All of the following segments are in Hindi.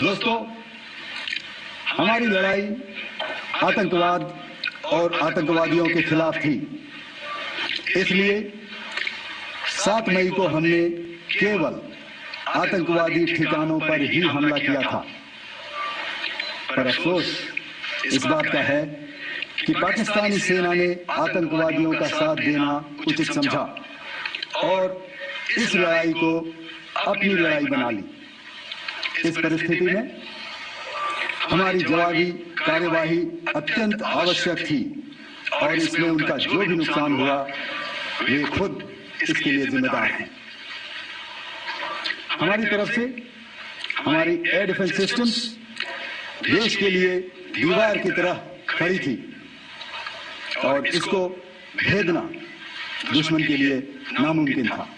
दोस्तों, हमारी लड़ाई आतंकवाद और आतंकवादियों के खिलाफ थी। इसलिए 7 मई को हमने केवल आतंकवादी ठिकानों पर ही हमला किया था। पर अफसोस इस बात का है कि पाकिस्तानी सेना ने आतंकवादियों का साथ देना उचित समझा और इस लड़ाई को अपनी लड़ाई बना ली। इस परिस्थिति में हमारी जवाबी कार्यवाही अत्यंत आवश्यक थी और इसमें उनका जो भी नुकसान हुआ वे खुद इसके लिए जिम्मेदार हैं। हमारी तरफ से हमारी एयर डिफेंस सिस्टम्स देश के लिए दीवार की तरह खड़ी थी और इसको भेदना दुश्मन के लिए नामुमकिन था।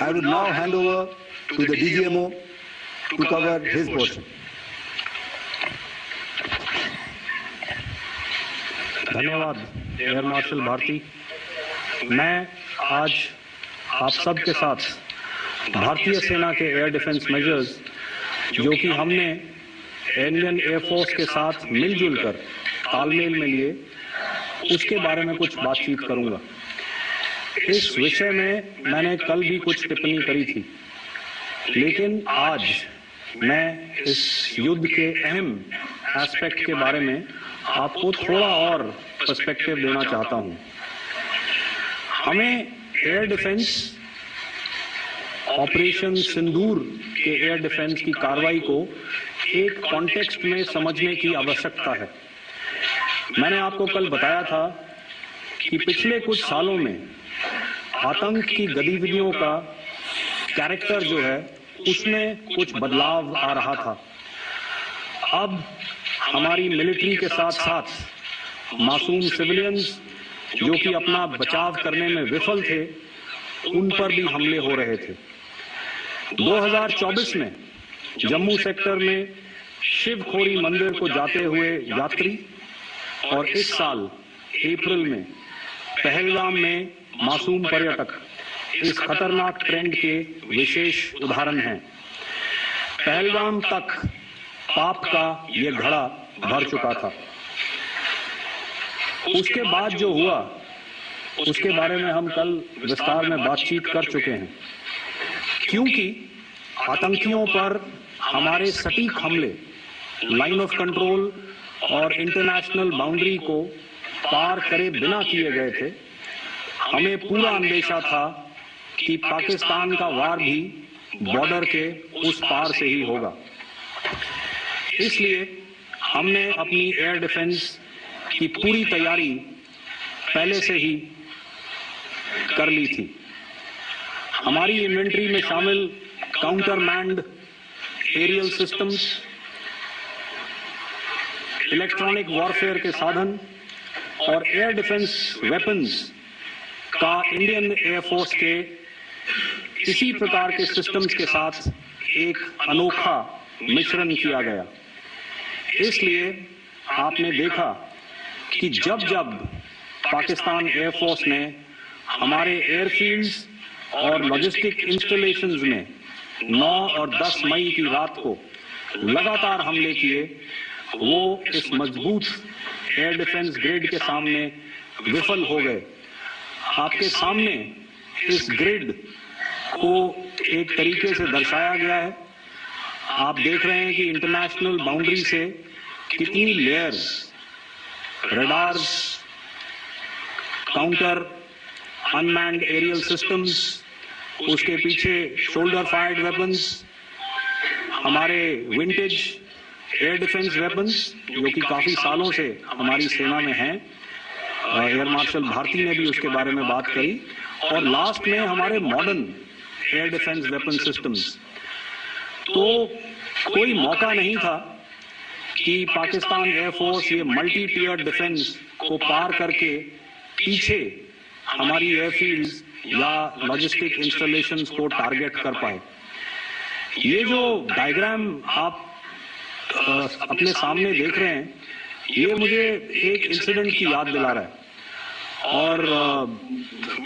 I would now hand over to the DGMO to cover his portion. धन्यवाद एयर मार्शल भारती। मैं आज आप सब के साथ भारतीय सेना के एयर डिफेंस मेजर्स जो कि हमने इंडियन एयरफोर्स के साथ मिलजुल कर तालमेल में लिए उसके बारे में कुछ बातचीत करूंगा। इस विषय में मैंने कल भी कुछ टिप्पणी करी थी, लेकिन आज मैं इस युद्ध के अहम एस्पेक्ट के बारे में आपको थोड़ा और पर्सपेक्टिव देना चाहता हूं। हमें एयर डिफेंस ऑपरेशन सिंदूर के एयर डिफेंस की कार्रवाई को एक कॉन्टेक्स्ट में समझने की आवश्यकता है। मैंने आपको कल बताया था कि पिछले कुछ सालों में आतंक की गतिविधियों का कैरेक्टर जो है उसमें कुछ बदलाव आ रहा था। अब हमारी मिलिट्री के साथ साथ मासूम सिविलियंस जो कि अपना बचाव करने में विफल थे उन पर भी हमले हो रहे थे। 2024 में जम्मू सेक्टर में शिवखोरी मंदिर को जाते हुए यात्री और इस साल अप्रैल में पहलगाम में मासूम पर्यटक इस खतरनाक ट्रेंड के विशेष उदाहरण हैं। पहलगाम तक पाप का ये घड़ा भर चुका था। उसके बाद जो हुआ उसके बारे में हम कल विस्तार में बातचीत कर चुके हैं, क्योंकि आतंकियों पर हमारे सटीक हमले लाइन ऑफ कंट्रोल और इंटरनेशनल बाउंड्री को पार करे बिना किए गए थे। हमें पूरा अंदेशा था कि पाकिस्तान का वार भी बॉर्डर के उस पार से ही होगा। इसलिए हमने अपनी एयर डिफेंस की पूरी तैयारी पहले से ही कर ली थी। हमारी इन्वेंट्री में शामिल counter manned aerial systems, electronic warfare के साधन और एयर डिफेंस वेपन्स का इंडियन एयरफोर्स के इसी प्रकार के सिस्टम्स के साथ एक अनोखा मिश्रण किया गया। इसलिए आपने देखा कि जब जब पाकिस्तान एयरफोर्स ने हमारे एयरफील्ड्स और लॉजिस्टिक इंस्टॉलेशंस में 9 और 10 मई की रात को लगातार हमले किए, वो इस मजबूत एयर डिफेंस ग्रिड के सामने विफल हो गए। आपके सामने इस ग्रिड को एक तरीके से दर्शाया गया है। आप देख रहे हैं कि इंटरनेशनल बाउंड्री से कितनी layers, radars, counter, unmanned aerial systems, उसके पीछे शोल्डर फायर्ड वेपन्स, हमारे विंटेज एयर डिफेंस वेपन्स जो कि काफी सालों से हमारी सेना में हैं। एयर मार्शल भारती ने भी उसके बारे में बात करी। और लास्ट में हमारे modern air defence weapon systems. तो कोई मौका नहीं था कि पाकिस्तान एयरफोर्स ये मल्टी टियर डिफेंस को पार करके पीछे हमारी एयरफील्ड्स या लॉजिस्टिक इंस्टॉलेशंस को टारगेट कर पाए। ये जो डायग्राम आप अपने सामने देख रहे हैं, ये मुझे एक इंसिडेंट की याद दिला रहा है। और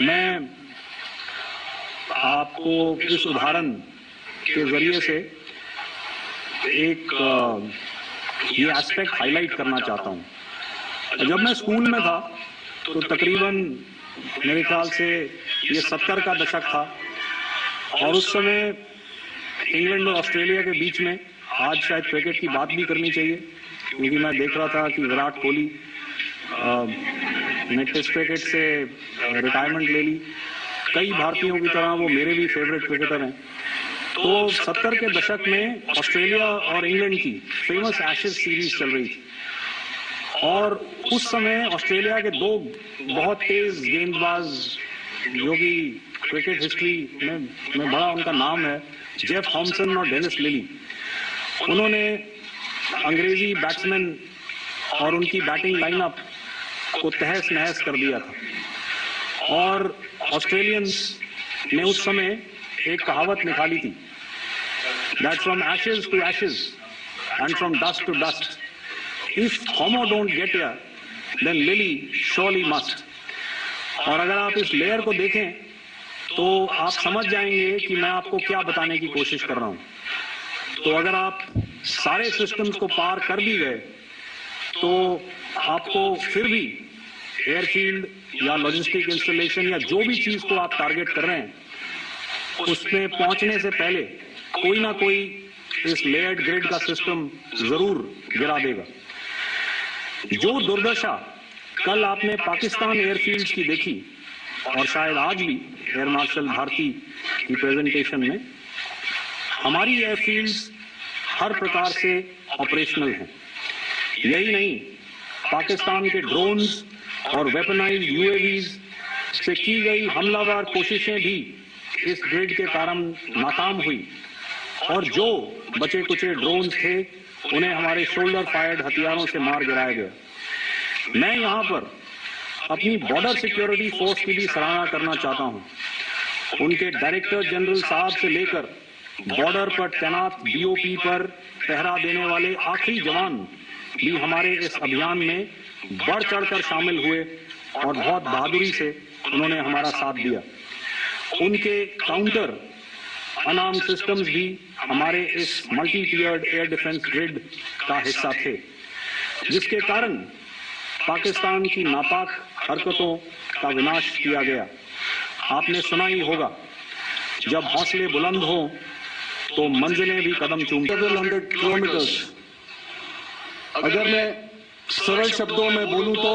मैं आपको इस उदाहरण के जरिए से एक ये एस्पेक्ट हाईलाइट करना चाहता हूं। जब मैं स्कूल में था तो तकरीबन मेरे ख्याल से ये 70 का दशक था और उस समय इंग्लैंड और ऑस्ट्रेलिया के बीच में, आज शायद क्रिकेट की बात भी करनी चाहिए क्योंकि मैं देख रहा था कि विराट कोहली ने टेस्ट क्रिकेट से रिटायरमेंट ले ली। कई भारतीयों की तरह वो मेरे भी फेवरेट क्रिकेटर हैं। तो 70 के दशक में ऑस्ट्रेलिया और इंग्लैंड की फेमस एशेज सीरीज चल रही थी और उस समय ऑस्ट्रेलिया के दो बहुत तेज गेंदबाज जो कि क्रिकेट हिस्ट्री में बड़ा उनका नाम है, जेफ थॉमसन और डेनिस लिली, उन्होंने अंग्रेजी बैट्समैन और उनकी बैटिंग लाइनअप को तहस नहस कर दिया था। और ऑस्ट्रेलियंस ने उस समय एक कहावत निकाली थी, that from ashes to ashes and from dust to dust, if Thommo don't get here then Lillee surely must. और अगर आप इस लेयर को देखें तो आप समझ जाएंगे कि मैं आपको क्या बताने की कोशिश कर रहा हूं। तो अगर आप सारे सिस्टम्स को पार कर भी गए तो आपको फिर भी एयरफील्ड या लॉजिस्टिक इंस्टॉलेशन या जो भी चीज को आप टारगेट कर रहे हैं उसमें पहुंचने से पहले कोई ना कोई इस लेयर्ड ग्रिड का सिस्टम जरूर गिरा देगा। जो दुर्दशा कल आपने पाकिस्तान एयरफील्ड्स की देखी और शायद आज भी एयर मार्शल भारती की प्रेजेंटेशन में, हमारी एयरफील्ड्स हर प्रकार से ऑपरेशनल हैं। यही नहीं, पाकिस्तान के ड्रोन्स और वेपनाइज्ड यूएवीज से की गई हमलावर कोशिशें भी इस ग्रिड के कारण नाकाम हुई और जो बचे कुचे ड्रोन्स थे उन्हें हमारे शोल्डर फायर्ड हथियारों से मार गिराया गया। मैं यहाँ पर अपनी बॉर्डर सिक्योरिटी फोर्स की भी सराहना करना चाहता हूँ। उनके डायरेक्टर जनरल साहब से लेकर बॉर्डर पर तैनात बीओपी पर पहरा देने वाले आखिरी जवान भी हमारे इस अभियान में बढ़ चढ़कर शामिल हुए और बहुत बहादुरी से उन्होंने हमारा साथ दिया। उनके काउंटर अनार्म सिस्टम्स भी हमारे इस मल्टी टियर्ड एयर डिफेंस ग्रिड का हिस्सा थे, जिसके कारण पाकिस्तान की नापाक हरकतों का विनाश किया गया। आपने सुना ही होगा, जब हौसले बुलंद हो तो मंजिलें भी कदम चूमती। 100 किलोमीटर्स, अगर मैं सरल शब्दों में बोलूं तो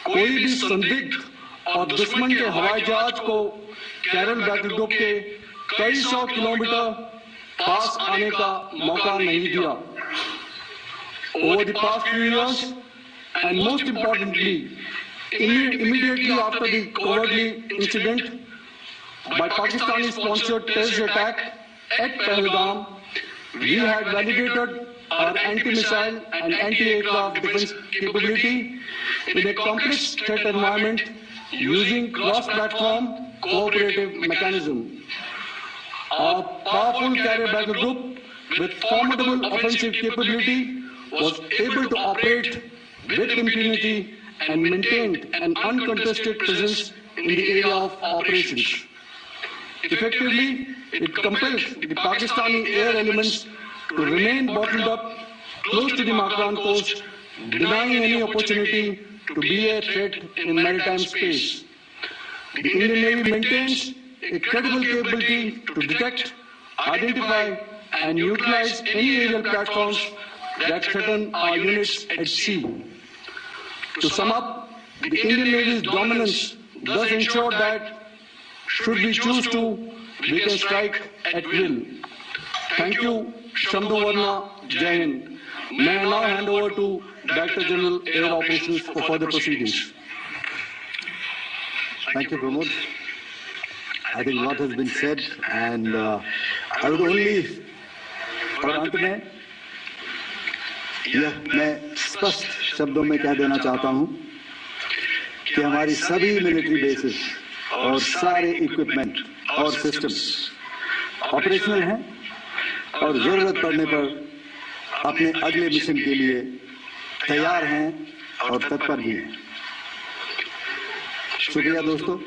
कोई भी संदिग्ध और दुश्मन के हवाई जहाज को कैरल बैटल ग्रुप के कई 100 किलोमीटर पास आने का मौका नहीं दिया। Over the past few years and most importantly immediately after the cowardly incident by Pakistani sponsored terrorist attack at Pahalgam, we had validated our anti-missile and anti-aircraft defense capability in a complex threat environment using cross-platform cooperative mechanism. Our powerful carrier battle group with formidable offensive capability was able to operate with impunity and maintained an uncontested presence in the area of operations. Effectively, it compelled the Pakistani air elements to remain bottled up close to the Makran coast, denying any opportunity to be a threat in maritime space. The Indian Navy maintains a credible capability to detect, identify, and utilize any aerial platforms that threaten our units at sea. To sum up, the Indian Navy's dominance thus ensured that, should we choose to, we can strike at will. Thank you, Shamdu Varna, Jai Hind. May I now hand over to Director General Air Operations for further proceedings. Thank you, Pramod. I think a lot has been said, and I would only, और अंत में यह मैं स्पष्ट शब्दों में कह देना चाहता हूं कि हमारी सभी मिलिट्री बेसिस और सारे इक्विपमेंट और सिस्टम्स ऑपरेशनल हैं और जरूरत पड़ने पर अपने अगले मिशन के लिए तैयार हैं और तत्पर भी हैं। शुक्रिया दोस्तों।